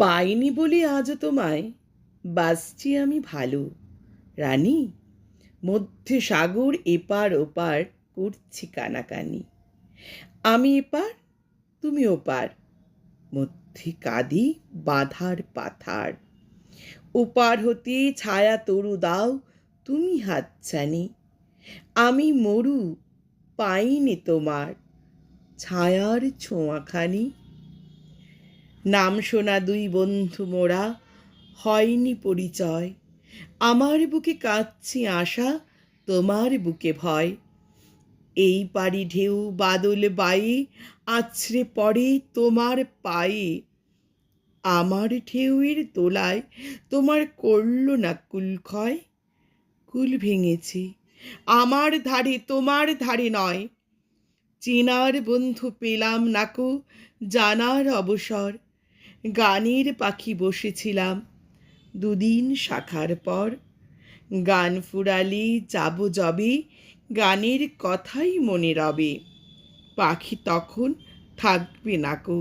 পাইনি বলে আজও তোমায় বাসছি আমি ভালো রানী। মধ্যে সাগর এপার ওপার করছি কানাকানি। আমি এপার তুমি ওপার, মধ্যে কাঁদি বাধার পাথার। ওপার হতে ছায়া তরু দাও তুমি হাতছানি। আমি মরু পাইনি তোমার ছায়ার ছোঁয়াখানি। নাম শোনা দুই বন্ধু মোরা হয়নি পরিচয়। আমার বুকে কাঁদছি আশা, তোমার বুকে ভয়। এই পারি ঢেউ বাদল বায়ে আছড়ে পড়ে তোমার পায়ে। আমার ঢেউয়ের দোলায় তোমার করল না কুলক্ষয়। কুল ভেঙেছে আমার ধারে তোমার ধারে নয়। চেনার বন্ধু পেলাম নাকো জানার অবসর। গানের পাখি বসেছিলাম দুদিন শাখার পর। গান ফুরালে যাব যবে গানের কথাই মনে রবে। পাখি তখন থাকবে নাকো,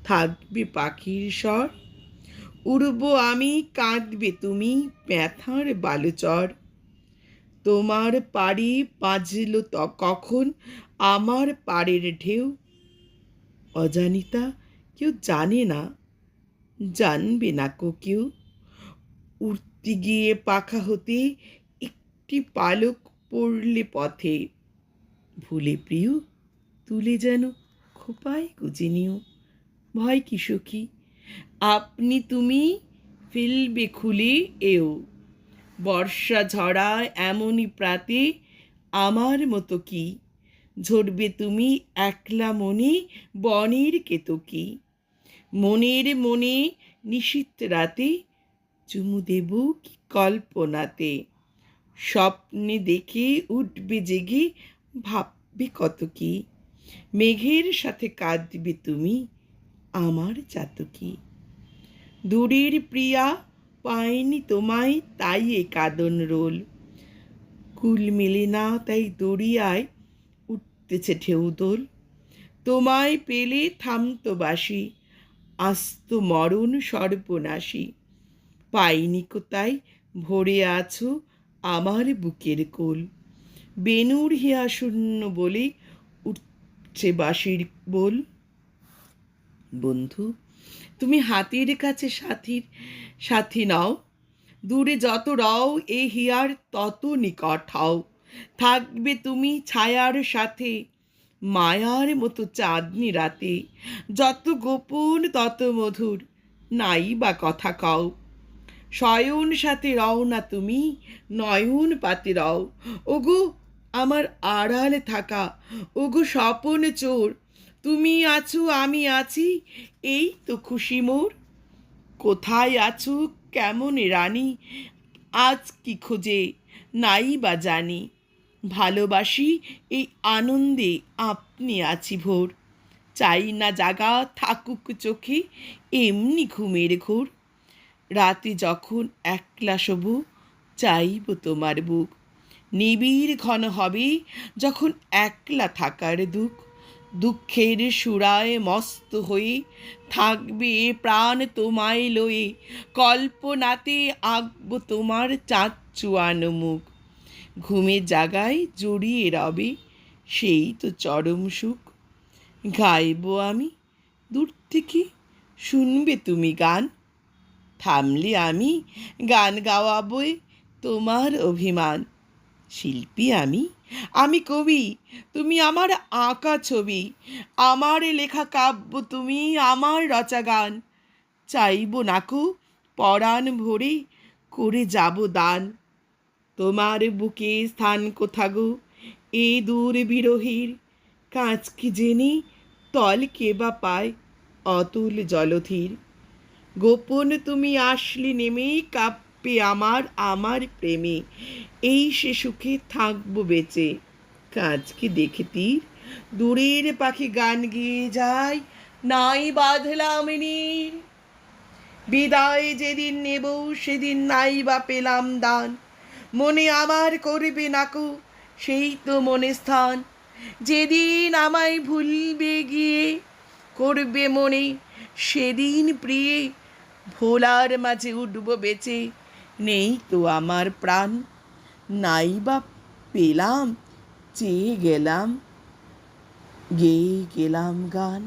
থাকবে পাখির স্বর। উড়ব আমি কাঁদবে তুমি ব্যথার বালুচর। তোমার পাড়ে বাজল কখন আমার পাড়ের ঢেউ। অজানিতা কেউ জানে না, জানবে না কো কেউ। উড়তে গিয়ে পাখা হতে একটি পালক পড়লে পথে। ভুলে প্রিয় তুলে যেন খোপায় গুজে নিও। ভয় কি সখী আপনি তুমি ফেলবে খুলে এও। বর্ষা ঝরা এমনই প্রাতে আমার মতো কি ঝরবে তুমি একলা মনে বনের কেতকী। মনের মনে নিশীথ রাতে চুমু দেব কি কল্পনাতে। স্বপ্নে দেখে উঠবে জেগে ভাববে কত কি। মেঘের সাথে কাঁদবে তুমি আমার চাতকি। দূরের প্রিয়া পায়নি তোমায় তাই এ কাঁদন রোল। কুল মেলে না তাই দরিয়ায় উঠতেছে ঢেউ দোল। তোমায় পেলে থামতো বাসি আস্ত মরণ সর্বনাশী। পাইনি কোথায় ভরে আছো আমার বুকের কোল। বেনুর হিয়া শূন্য বলে উঠছে বাঁশির বোল। বন্ধু তুমি হাতের কাছে সাথীর সাথী নাও। দূরে যত রও এ হিয়ার তত নিকট হও। থাকবে তুমি ছায়ার সাথে মায়ার মতো চাঁদনি রাতে। যত গোপন তত মধুর নাই বা কথা কও। শয়ন সাথে রও না তুমি নয়ন পাতে রও। ওগো আমার আড়াল থাকা, ওগো স্বপন চোর। তুমি আছো আমি আছি এই তো খুশি মোর। কোথায় আছো কেমন রানী আজ কি খোঁজে নাই বা জানি। ভালোবাসি এই আনন্দে আপনি আছি ভোর। চাই না জাগা থাকুক চোখে এমনি ঘুমের ঘোর। রাতে যখন একলা শোবো চাইব তোমার বুক। নিবিড় ঘন হবে যখন একলা থাকার দুঃখ। দুঃখের সুরায় মস্ত হয়ে থাকবে প্রাণ তোমায় লয়ে। কল্পনাতে আঁকব তোমার চাঁদচুয়ানো মুখ। ঘুমের জাগায় জড়িয়ে রবে সেই তো চরম সুখ। গাইব আমি দূর থেকে শুনবে তুমি গান। থামলে আমি গান গাওয়াবই তোমার অভিমান। শিল্পী আমি আমি কবি তুমি আমার আঁকা ছবি। আমার লেখা কাব্য তুমি আমার রচা গান। চাইব নাকো পরাণ ভরে করে যাব দান। তোমার বুকে স্থান কোথা গো এ দূর বিরহীর। কাঁচ কি জেনে তল কে বা পায় অতুল জলধীর। গোপন তুমি আসলে নেমে কাঁপবে আমার আমার প্রেমে। এই সে সুখে থাকবো বেঁচে কাঁচকে দেখে তীর। দূরের পাখি গান গেয়ে যায় নাই বাঁধলাম নীর। বিদায় যেদিন নেব সেদিন নাই বা পেলাম দান। মনে আমার করবে নাকো সেই তো মনে স্থান। যেদিন আমায় ভুলবে গিয়ে করবে মনে সেদিন প্রিয়ে ভোলার মাঝে উঠব বেঁচে, নেই তো আমার প্রাণ, নাই বা পেলাম, চেয়ে গেলাম, গেয়ে গেলাম গান।